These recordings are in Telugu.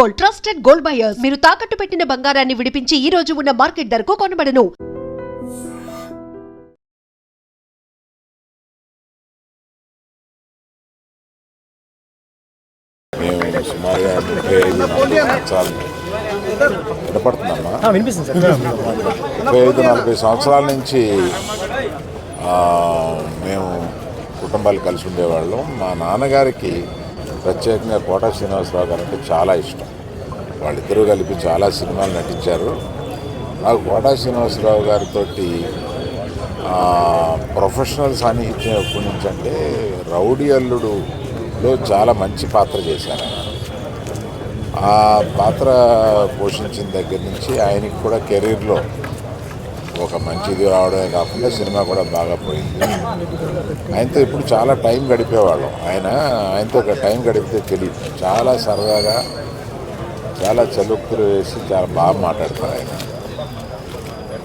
Gold, trusted gold buyers. మీరు తాకట్టు పెట్టిన బంగారాన్ని విడిపించి ఈ రోజు ఉన్న మార్కెట్ ధరకు కొనబడను. మేము సుమారుగా 35-40 సంవత్సరాల నుంచి మేము కుటుంబాలు కలిసి ఉండేవాళ్ళం. మా నాన్నగారికి ప్రత్యేకంగా కోట శ్రీనివాసరావు గారు అంటే చాలా ఇష్టం. వాళ్ళిద్దరూ కలిపి చాలా సినిమాలు నటించారు. నాకు కోట శ్రీనివాసరావు గారితో ప్రొఫెషనల్ సాన్నిహిత్యం ఎప్పటి నుంచి అంటే రౌడీ అల్లుడులో చాలా మంచి పాత్ర చేశారు. ఆ పాత్ర పోషించిన దగ్గర నుంచి ఆయనకి కూడా కెరీర్లో ఒక మంచిది రావడమే కాకుండా సినిమా కూడా బాగా పోయింది. ఆయనతో ఇప్పుడు చాలా టైం గడిపేవాళ్ళం. ఆయనతో ఒక టైం గడిపితే తెలియదు. చాలా సరదాగా, చాలా చలుక్కులు వేసి చాలా బాగా మాట్లాడతారు ఆయన.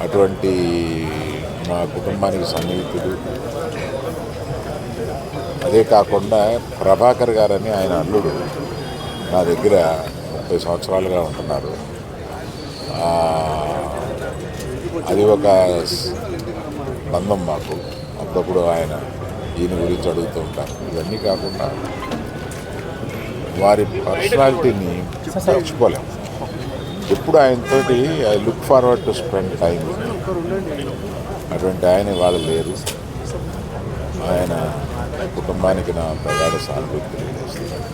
అటువంటి మా కుటుంబానికి సన్నిహితుడు. అదే కాకుండా ప్రభాకర్ గారని ఆయన అల్లుడు నా దగ్గర 30 సంవత్సరాలుగా ఉంటున్నారు. అది ఒక బంధం మాకు. అప్పుడప్పుడు ఈయన గురించి అడుగుతూ ఉంటారు. ఇవన్నీ కాకుండా వారి పర్సనాలిటీని మర్చిపోలేము. ఎప్పుడు ఆయనతోటి I look forward to spend time. అటువంటి ఆయన వాళ్ళు లేరు. ఆయన కుటుంబానికి నా ప్రగాఢ సానుభూతి తెలియజేస్తున్నారు.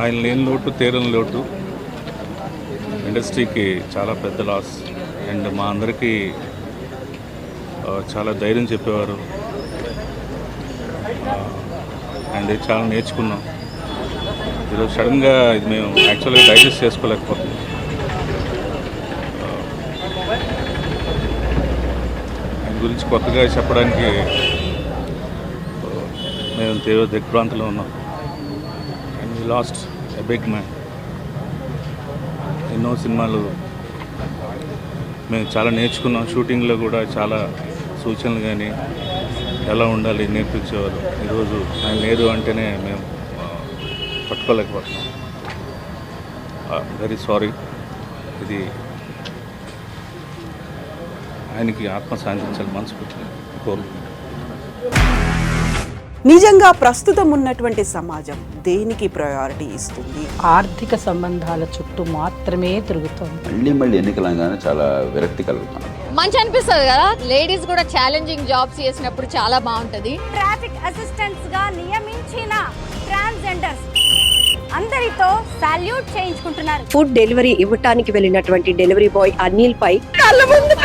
ఆయన లేని లోటు తీరని లోటు ఇండస్ట్రీకి చాలా పెద్ద లాస్. అండ్ మా అందరికీ చాలా ధైర్యం చెప్పేవారు. అండ్ చాలా నేర్చుకున్నాం. ఈరోజు సడన్గా ఇది మేము యాక్చువల్గా డైజెస్ట్ చేసుకోలేకపోతున్నాం. ఆయన గురించి కొత్తగా చెప్పడానికి మేము తీవ్ర దిగ్భ్రాంతిలో ఉన్నాం. And we lost a big man. ఎన్నో సినిమాలు మేము చాలా నేర్చుకున్నాం. షూటింగ్లో కూడా చాలా సూచనలు కానీ ఎలా ఉండాలి నేర్పించేవారు. ఈరోజు ఆయన లేదు అంటేనే మేము పట్టుకోలేకపోతున్నాం. Very sorry. ఇది ఆయనకి ఆత్మ శాంతించాలి మనస్ఫూర్తిగా కోరుకుంటున్నాం. నిజంగా ప్రస్తుతం ఉన్నటువంటి సమాజం దేనికి ప్రయారిటీ ఇస్తుంది? ఆర్థిక సంబంధాల చుట్టూ మాత్రమే తిరుగుతుంది. మళ్ళీ ఎన్నికలంగానే చాలా విరక్తి కలుగుతాం. మంచి అనిపిస్తుంది కదా. లేడీస్ కూడా ఛాలెంజింగ్ జాబ్స్ చేసినప్పుడు చాలా బాగుంటది. ట్రాఫిక్ అసిస్టెంట్స్ గా నియమించిన ట్రాన్స్జెండర్స్ అందరితో సాల్యూట్ చేయించుకుంటున్నారు. ఫుడ్ డెలివరీ ఇవ్వటానికి వెళ్ళినటువంటి డెలివరీ బాయ్ అనిల్ పై కళ్ళ ముందు